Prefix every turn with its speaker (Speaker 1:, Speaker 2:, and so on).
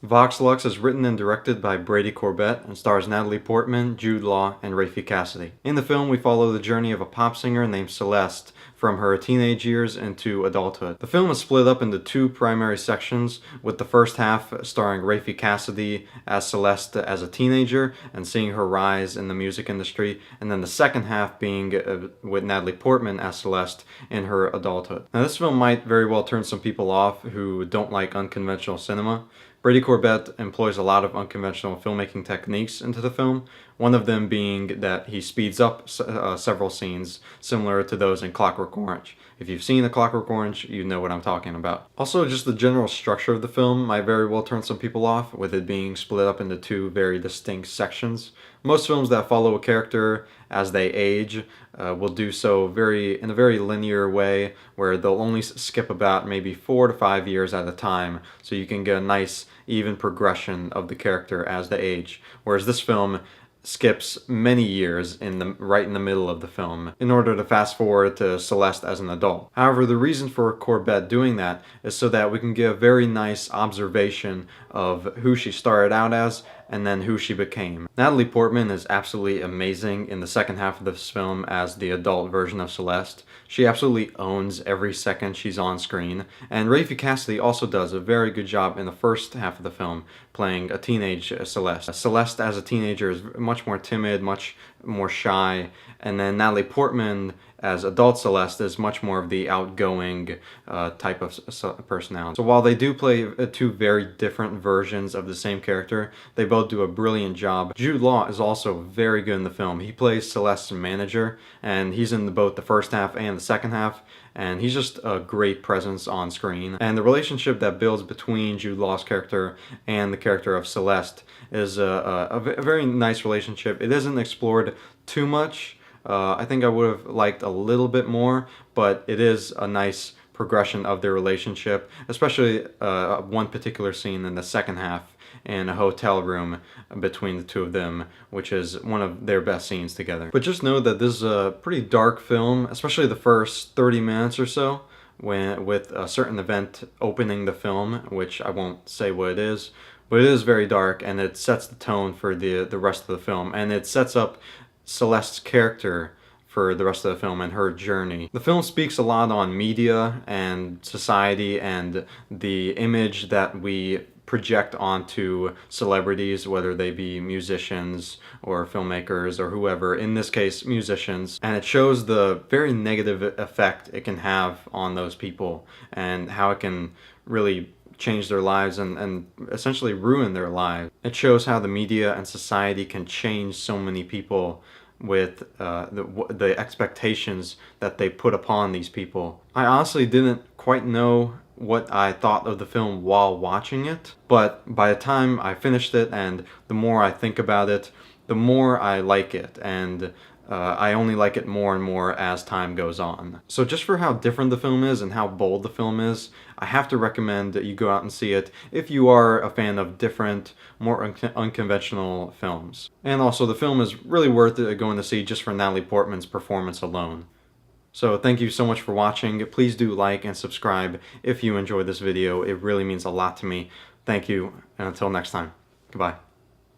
Speaker 1: Vox Lux is written and directed by Brady Corbet and stars Natalie Portman, Jude Law, and Raffey Cassidy. In the film, we follow the journey of a pop singer named Celeste from her teenage years into adulthood. The film is split up into two primary sections, with the first half starring Raffey Cassidy as Celeste as a teenager and seeing her rise in the music industry, and then the second half being with Natalie Portman as Celeste in her adulthood. Now, this film might very well turn some people off who don't like unconventional cinema. Brady Corbet employs a lot of unconventional filmmaking techniques into the film, one of them being that he speeds up several scenes similar to those in Clockwork Orange. If you've seen A Clockwork Orange, you know what I'm talking about. Also, just the general structure of the film might very well turn some people off, with it being split up into two very distinct sections. Most films that follow a character as they age will do so in a very linear way, where they'll only skip about maybe 4 to 5 years at a time, so you can get a nice even progression of the character as they age. Whereas this film skips many years right in the middle of the film in order to fast forward to Celeste as an adult. However, the reason for Corbet doing that is so that we can get a very nice observation of who she started out as and then who she became. Natalie Portman is absolutely amazing in the second half of this film as the adult version of Celeste. She absolutely owns every second she's on screen, and Raffey Cassidy also does a very good job in the first half of the film playing a teenage Celeste. Celeste as a teenager is much more timid, much more shy, and then Natalie Portman as adult Celeste is much more of the outgoing type of personality. So while they do play two very different versions of the same character, they both do a brilliant job. Jude Law is also very good in the film. He plays Celeste's manager, and he's in both the first half and the second half, and he's just a great presence on screen. And the relationship that builds between Jude Law's character and the character of Celeste is a very nice relationship. It isn't explored too much. I think I would have liked a little bit more, but it is a nice progression of their relationship, especially one particular scene in the second half in a hotel room between the two of them, which is one of their best scenes together. But just know that this is a pretty dark film, especially the first 30 minutes or so, with a certain event opening the film, which I won't say what it is, but it is very dark, and it sets the tone for the rest of the film, and it sets up Celeste's character for the rest of the film and her journey. The film speaks a lot on media and society and the image that we project onto celebrities, whether they be musicians or filmmakers or whoever, in this case musicians, and it shows the very negative effect it can have on those people and how it can really change their lives and essentially ruin their lives. It shows how the media and society can change so many people with the expectations that they put upon these people. I honestly didn't quite know what I thought of the film while watching it, but by the time I finished it and the more I think about it, the more I like it, and I only like it more and more as time goes on. So just for how different the film is and how bold the film is, I have to recommend that you go out and see it if you are a fan of different, more unconventional films. And also, the film is really worth it going to see just for Natalie Portman's performance alone. So thank you so much for watching. Please do like and subscribe if you enjoyed this video. It really means a lot to me. Thank you, and until next time, goodbye.